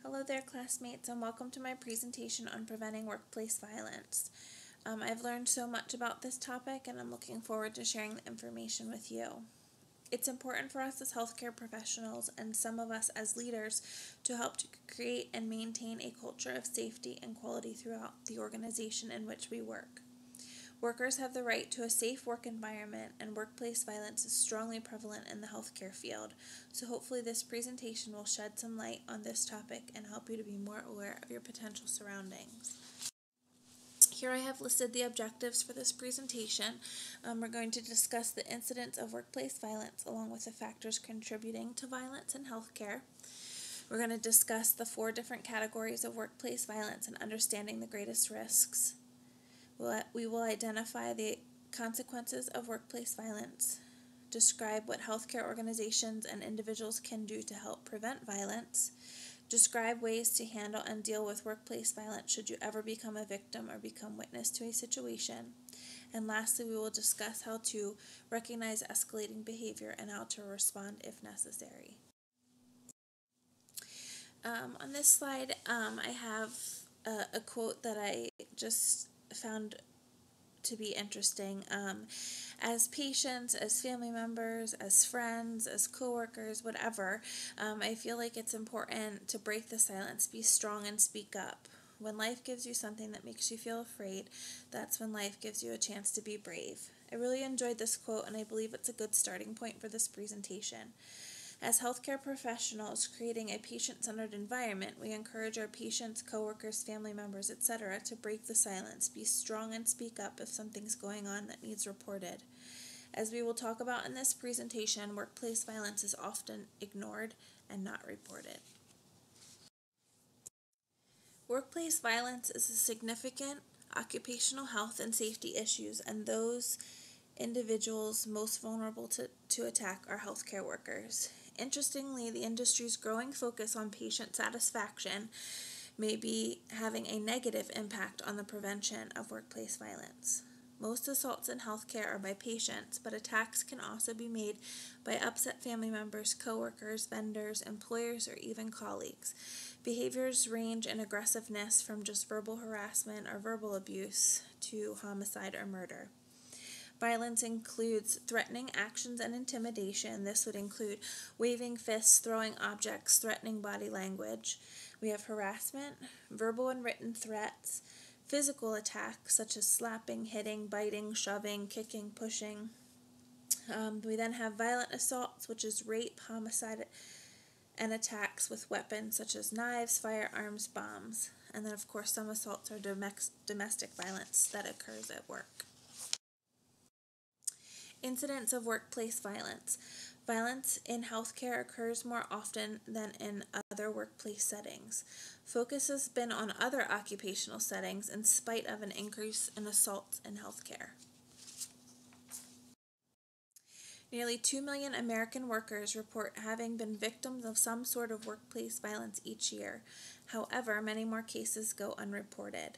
Hello there, classmates, and welcome to my presentation on preventing workplace violence. I've learned so much about this topic, and I'm looking forward to sharing the information with you. It's important for us as healthcare professionals and some of us as leaders to help to create and maintain a culture of safety and quality throughout the organization in which we work. Workers have the right to a safe work environment, and workplace violence is strongly prevalent in the healthcare field. So hopefully this presentation will shed some light on this topic and help you to be more aware of your potential surroundings. Here I have listed the objectives for this presentation. We're going to discuss the incidence of workplace violence along with the factors contributing to violence in healthcare. We're going to discuss the 4 different categories of workplace violence and understanding the greatest risks. We will identify the consequences of workplace violence, describe what healthcare organizations and individuals can do to help prevent violence, describe ways to handle and deal with workplace violence should you ever become a victim or become witness to a situation, and lastly, we will discuss how to recognize escalating behavior and how to respond if necessary. On this slide, I have a quote that I just found to be interesting. As patients, as family members, as friends, as coworkers, whatever, I feel like it's important to break the silence, be strong, and speak up. When life gives you something that makes you feel afraid, that's when life gives you a chance to be brave. I really enjoyed this quote, and I believe it's a good starting point for this presentation. As healthcare professionals creating a patient-centered environment, we encourage our patients, coworkers, family members, etc. to break the silence, be strong, and speak up if something's going on that needs reported. As we will talk about in this presentation, workplace violence is often ignored and not reported. Workplace violence is a significant occupational health and safety issues, and those individuals most vulnerable to attack are healthcare workers. Interestingly, the industry's growing focus on patient satisfaction may be having a negative impact on the prevention of workplace violence. Most assaults in healthcare are by patients, but attacks can also be made by upset family members, coworkers, vendors, employers, or even colleagues. Behaviors range in aggressiveness from just verbal harassment or verbal abuse to homicide or murder. Violence includes threatening actions and intimidation. This would include waving fists, throwing objects, threatening body language. We have harassment, verbal and written threats, physical attacks such as slapping, hitting, biting, shoving, kicking, pushing. We then have violent assaults, which is rape, homicide, and attacks with weapons such as knives, firearms, bombs. And then, of course, some assaults are domestic violence that occurs at work. Incidents of workplace violence. Violence in healthcare occurs more often than in other workplace settings. Focus has been on other occupational settings in spite of an increase in assaults in healthcare. Nearly 2 million American workers report having been victims of some sort of workplace violence each year. However, many more cases go unreported.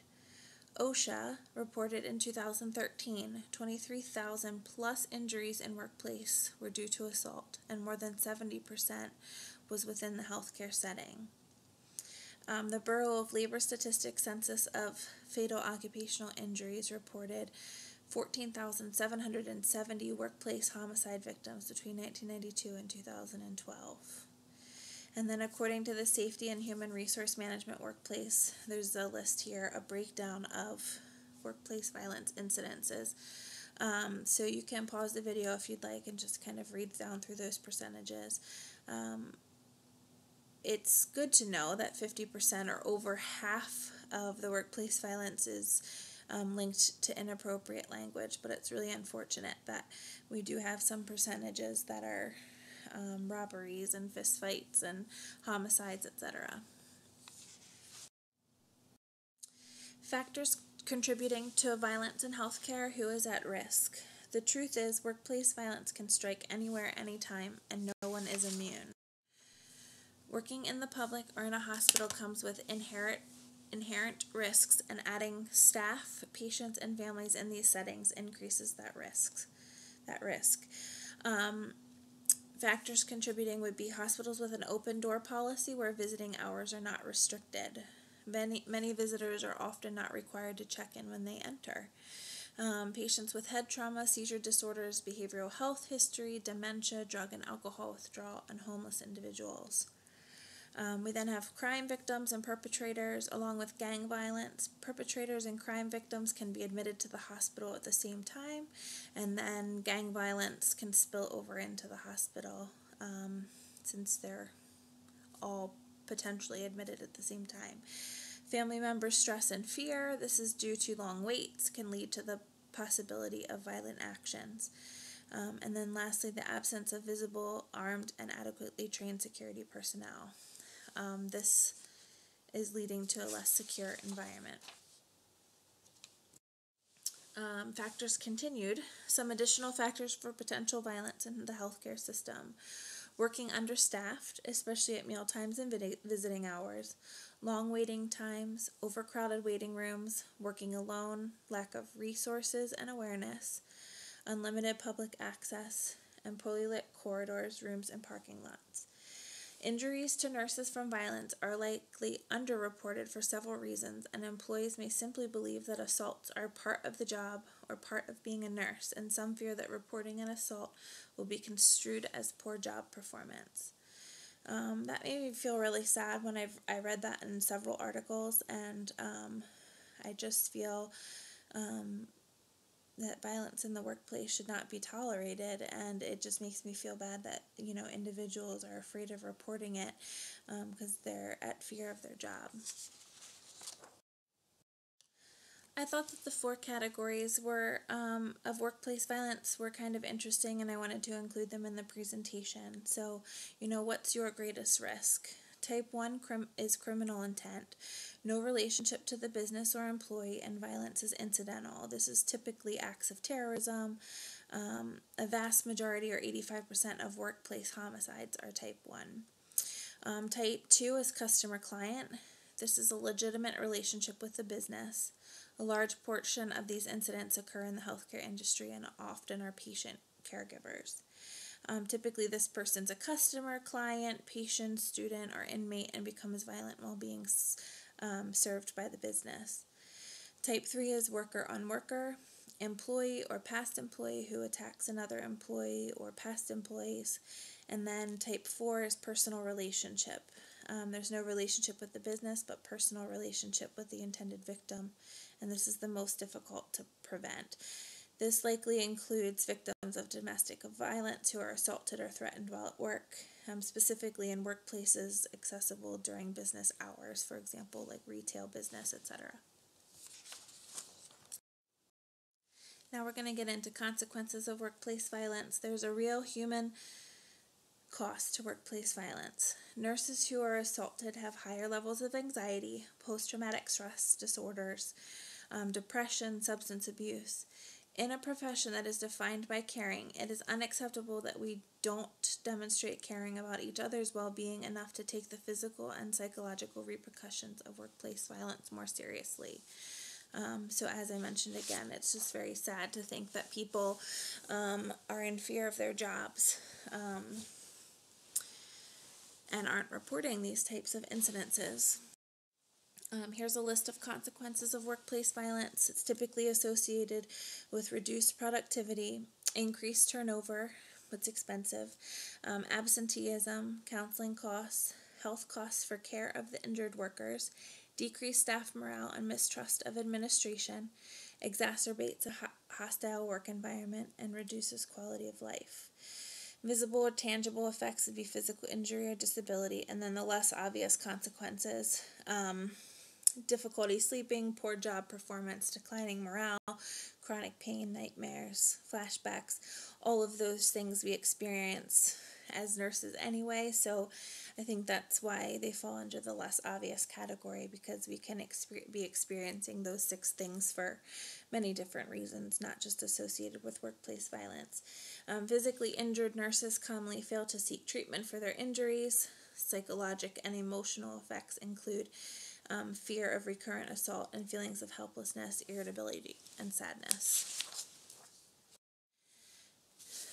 OSHA reported in 2013 23,000 plus injuries in workplace were due to assault, and more than 70% was within the healthcare setting. The Bureau of Labor Statistics Census of Fatal Occupational Injuries reported 14,770 workplace homicide victims between 1992 and 2012. And then according to the Safety and Human Resource Management Workplace, there's a list here, a breakdown of workplace violence incidences. So you can pause the video if you'd like and just kind of read down through those percentages. It's good to know that 50% or over half of the workplace violence is linked to inappropriate language, but it's really unfortunate that we do have some percentages that are robberies and fistfights and homicides, etc. Factors contributing to violence in healthcare. Who is at risk? The truth is, workplace violence can strike anywhere, anytime, and no one is immune. Working in the public or in a hospital comes with inherent risks, and adding staff, patients, and families in these settings increases that risk. Factors contributing would be hospitals with an open door policy where visiting hours are not restricted. Many visitors are often not required to check in when they enter. Patients with head trauma, seizure disorders, behavioral health history, dementia, drug and alcohol withdrawal, and homeless individuals. We then have crime victims and perpetrators, along with gang violence. Perpetrators and crime victims can be admitted to the hospital at the same time, and then gang violence can spill over into the hospital since they're all potentially admitted at the same time. Family members' stress and fear. This is due to long waits, can lead to the possibility of violent actions. And then lastly, the absence of visible, armed, and adequately trained security personnel. This is leading to a less secure environment. Factors continued. Some additional factors for potential violence in the healthcare system. Working understaffed, especially at meal times and visiting hours. Long waiting times, overcrowded waiting rooms, working alone, lack of resources and awareness, unlimited public access, and poorly lit corridors, rooms, and parking lots. Injuries to nurses from violence are likely underreported for several reasons, and employees may simply believe that assaults are part of the job or part of being a nurse, and some fear that reporting an assault will be construed as poor job performance. That made me feel really sad when I read that in several articles, and I just feel that violence in the workplace should not be tolerated, and it just makes me feel bad that individuals are afraid of reporting it because they're at fear of their job. I thought that the 4 categories of workplace violence were kind of interesting, and I wanted to include them in the presentation. So, what's your greatest risk? Type 1 is criminal intent. No relationship to the business or employee, and violence is incidental. This is typically acts of terrorism. A vast majority, or 85% of workplace homicides, are type 1. Type 2 is customer-client. This is a legitimate relationship with the business. A large portion of these incidents occur in the healthcare industry and often are patient caregivers. Typically, this person's a customer, client, patient, student, or inmate and becomes violent while being served by the business. Type 3 is worker on worker, employee or past employee who attacks another employee or past employees. And then type 4 is personal relationship. There's no relationship with the business, but personal relationship with the intended victim, and this is the most difficult to prevent. This likely includes victims of domestic violence who are assaulted or threatened while at work, specifically in workplaces accessible during business hours, for example, like retail business, etc. Now we're going to get into consequences of workplace violence. There's a real human cost to workplace violence. Nurses who are assaulted have higher levels of anxiety, post-traumatic stress disorders, depression, substance abuse. In a profession that is defined by caring, it is unacceptable that we don't demonstrate caring about each other's well-being enough to take the physical and psychological repercussions of workplace violence more seriously. So as I mentioned again, it's just very sad to think that people are in fear of their jobs and aren't reporting these types of incidences. Here's a list of consequences of workplace violence. It's typically associated with reduced productivity, increased turnover, what's expensive, absenteeism, counseling costs, health costs for care of the injured workers, decreased staff morale and mistrust of administration, exacerbates a hostile work environment, and reduces quality of life. Visible or tangible effects would be physical injury or disability, and then the less obvious consequences, difficulty sleeping, poor job performance, declining morale, chronic pain, nightmares, flashbacks, all of those things we experience as nurses anyway, so I think that's why they fall under the less obvious category, because we can be experiencing those 6 things for many different reasons, not just associated with workplace violence. Physically injured nurses commonly fail to seek treatment for their injuries. Psychological and emotional effects include fear of recurrent assault and feelings of helplessness, irritability, and sadness.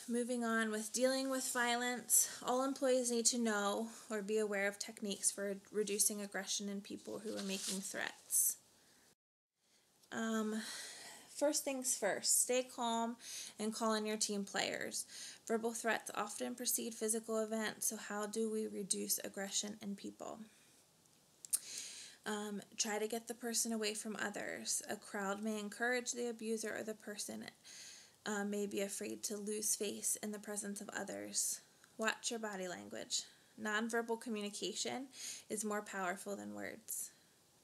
moving on with dealing with violence, all employees need to know or be aware of techniques for reducing aggression in people who are making threats. First things first, stay calm and call in your team players. Verbal threats often precede physical events, so how do we reduce aggression in people? Try to get the person away from others. A crowd may encourage the abuser, or the person may be afraid to lose face in the presence of others. Watch your body language. Nonverbal communication is more powerful than words.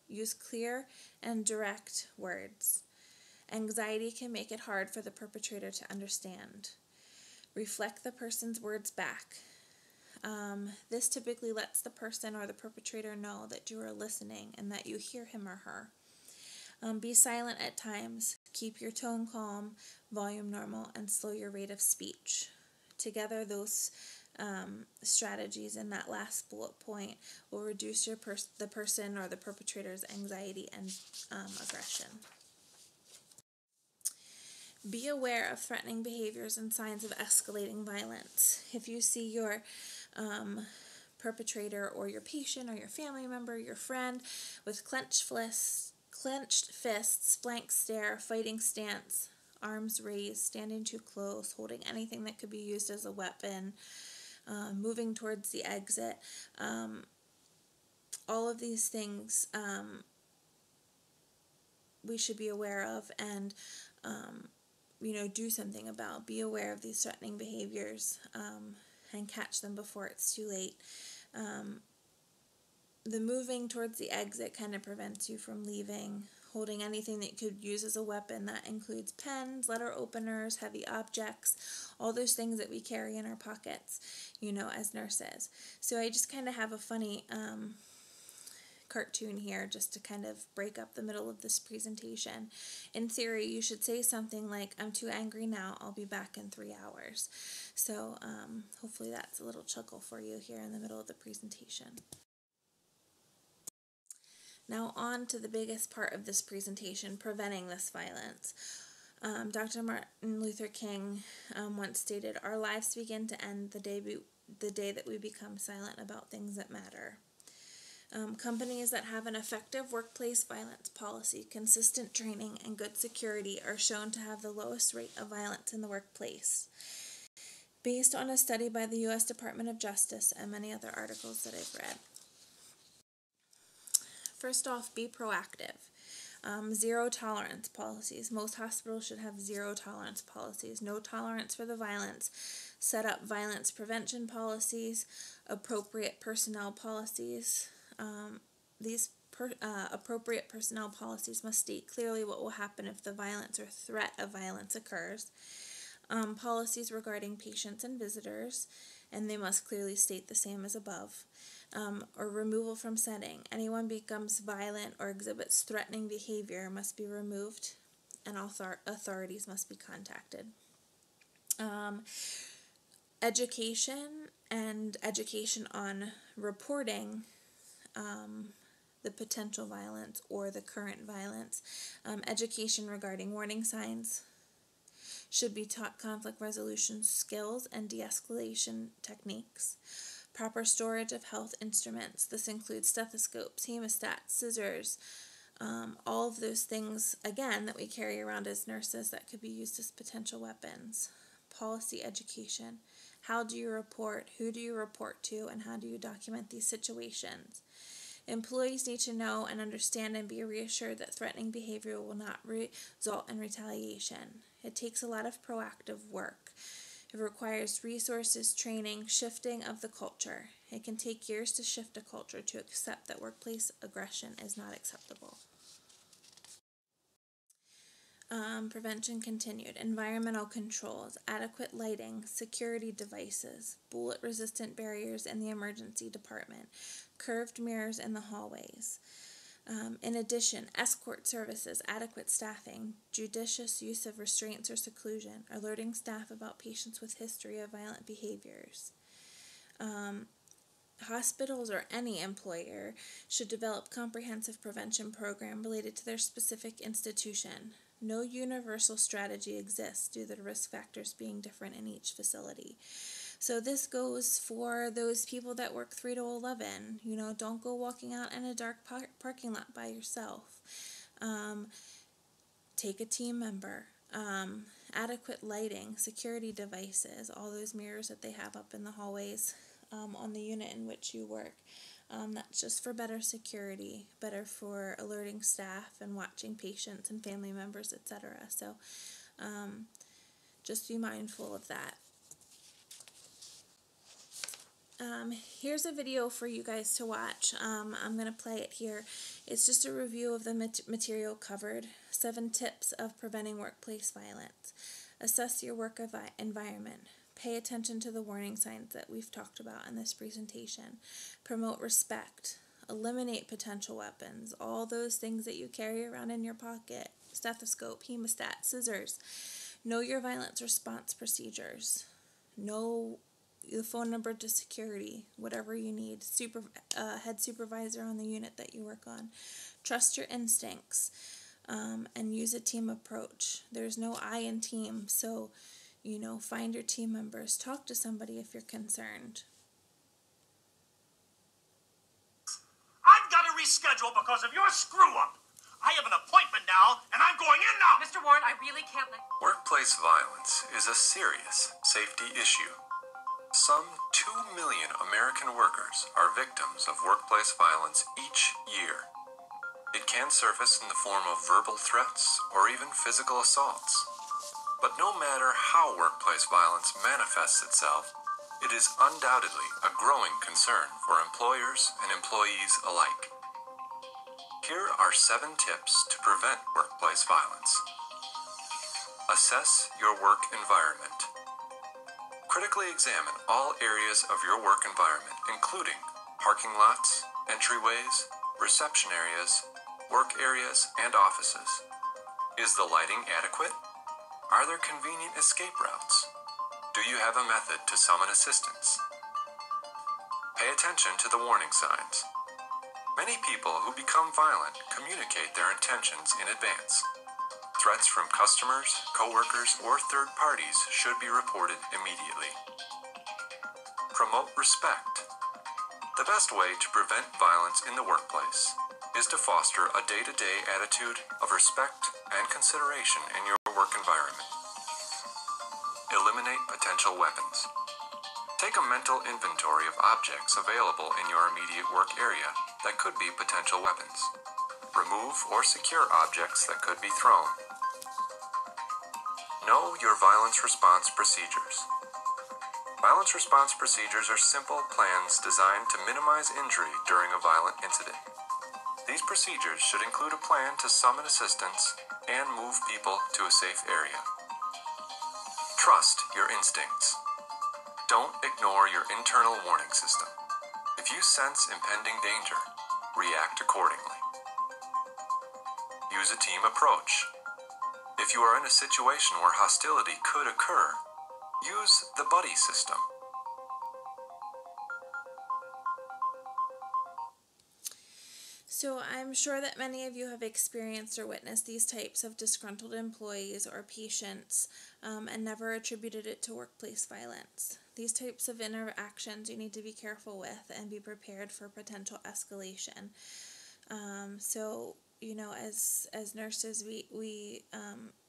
Use clear and direct words. Anxiety can make it hard for the perpetrator to understand. Reflect the person's words back. This typically lets the person or the perpetrator know that you are listening and that you hear him or her. Be silent at times. Keep your tone calm, volume normal, and slow your rate of speech. Together, those strategies in that last bullet point will reduce the person or the perpetrator's anxiety and aggression. Be aware of threatening behaviors and signs of escalating violence. If you see your perpetrator or your patient or your family member, your friend, with clenched fists, blank stare, fighting stance, arms raised, standing too close, holding anything that could be used as a weapon, moving towards the exit, all of these things we should be aware of and do something about. Be aware of these threatening behaviors and catch them before it's too late. The moving towards the exit kind of prevents you from leaving, holding anything that you could use as a weapon. That includes pens, letter openers, heavy objects, all those things that we carry in our pockets, as nurses. So I just kind of have a funny cartoon here just to kind of break up the middle of this presentation. In theory, you should say something like, "I'm too angry now, I'll be back in 3 hours." So hopefully that's a little chuckle for you here in the middle of the presentation. Now on to the biggest part of this presentation, preventing this violence. Dr. Martin Luther King once stated, "Our lives begin to end the day that we become silent about things that matter." Companies that have an effective workplace violence policy, consistent training, and good security are shown to have the lowest rate of violence in the workplace, based on a study by the U.S. Department of Justice and many other articles that I've read. First off, be proactive. Zero tolerance policies. Most hospitals should have zero tolerance policies. No tolerance for the violence. Set up violence prevention policies, appropriate personnel policies. These appropriate personnel policies must state clearly what will happen if the violence or threat of violence occurs. Policies regarding patients and visitors, and they must clearly state the same as above. Or removal from setting. Anyone becomes violent or exhibits threatening behavior must be removed, and authorities must be contacted. Education on reporting the potential violence or the current violence. Education regarding warning signs. Should be taught conflict resolution skills and de-escalation techniques. Proper storage of health instruments. This includes stethoscopes, hemostats, scissors, all of those things, again, that we carry around as nurses that could be used as potential weapons. Policy education. How do you report? Who do you report to? And how do you document these situations? Employees need to know and understand and be reassured that threatening behavior will not result in retaliation. It takes a lot of proactive work. It requires resources, training, shifting of the culture. It can take years to shift a culture to accept that workplace aggression is not acceptable. Prevention continued. Environmental controls, adequate lighting, security devices, bullet-resistant barriers in the emergency department, curved mirrors in the hallways. In addition, escort services, adequate staffing, judicious use of restraints or seclusion, alerting staff about patients with history of violent behaviors. Hospitals or any employer should develop comprehensive prevention program related to their specific institution. No universal strategy exists due to the risk factors being different in each facility. So this goes for those people that work 3 to 11. Don't go walking out in a dark parking lot by yourself. Take a team member. Adequate lighting, security devices, all those mirrors that they have up in the hallways on the unit in which you work. That's just for better security, better for alerting staff and watching patients and family members, etc. So just be mindful of that. Here's a video for you guys to watch. I'm going to play it here. It's just a review of the material covered. 7 tips of preventing workplace violence. Assess your work environment. Pay attention to the warning signs that we've talked about in this presentation. Promote respect. Eliminate potential weapons. All those things that you carry around in your pocket. Stethoscope, hemostat, scissors. Know your violence response procedures. Know the phone number to security, whatever you need, head supervisor on the unit that you work on. Trust your instincts, and use a team approach. There's no I in team, so, find your team members. Talk to somebody if you're concerned. I've got to reschedule because of your screw-up. I have an appointment now, and I'm going in now. Mr. Warren, I really can't let... Workplace violence is a serious safety issue. Some 2 million American workers are victims of workplace violence each year. It can surface in the form of verbal threats or even physical assaults. But no matter how workplace violence manifests itself, it is undoubtedly a growing concern for employers and employees alike. Here are 7 tips to prevent workplace violence. Assess your work environment. Critically examine all areas of your work environment, including parking lots, entryways, reception areas, work areas, and offices. Is the lighting adequate? Are there convenient escape routes? Do you have a method to summon assistance? Pay attention to the warning signs. Many people who become violent communicate their intentions in advance. Threats from customers, coworkers, or third parties should be reported immediately. Promote respect. The best way to prevent violence in the workplace is to foster a day-to-day attitude of respect and consideration in your work environment. Eliminate potential weapons. Take a mental inventory of objects available in your immediate work area that could be potential weapons. Remove or secure objects that could be thrown. Know your violence response procedures. Violence response procedures are simple plans designed to minimize injury during a violent incident. These procedures should include a plan to summon assistance and move people to a safe area. Trust your instincts. Don't ignore your internal warning system. If you sense impending danger, react accordingly. Use a team approach. If you are in a situation where hostility could occur, use the buddy system. So I'm sure that many of you have experienced or witnessed these types of disgruntled employees or patients and never attributed it to workplace violence. These types of interactions you need to be careful with and be prepared for potential escalation. So, as nurses, we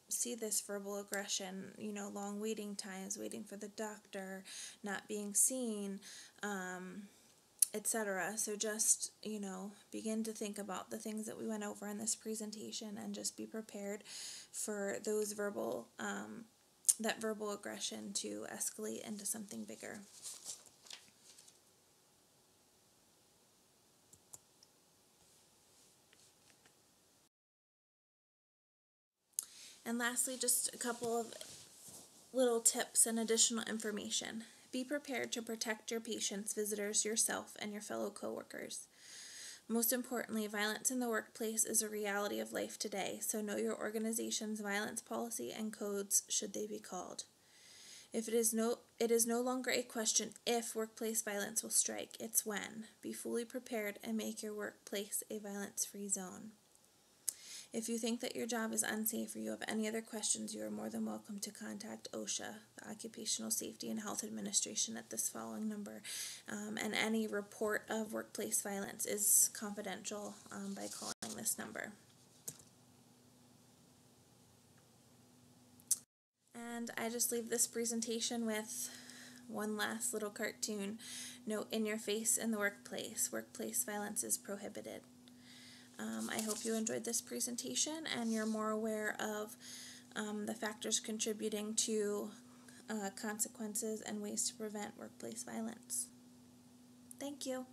see this verbal aggression, long waiting times, waiting for the doctor, not being seen, etc. So just, begin to think about the things that we went over in this presentation and just be prepared for those that verbal aggression to escalate into something bigger. And lastly, just a couple of little tips and additional information. Be prepared to protect your patients, visitors, yourself, and your fellow coworkers. Most importantly, violence in the workplace is a reality of life today, so know your organization's violence policy and codes should they be called. It is no longer a question if workplace violence will strike, it's when. Be fully prepared and make your workplace a violence-free zone. If you think that your job is unsafe or you have any other questions, you are more than welcome to contact OSHA, the Occupational Safety and Health Administration, at this following number. And any report of workplace violence is confidential by calling this number. And I just leave this presentation with one last little cartoon. Note in your face in the workplace. Workplace violence is prohibited. I hope you enjoyed this presentation and you're more aware of the factors contributing to consequences and ways to prevent workplace violence. Thank you.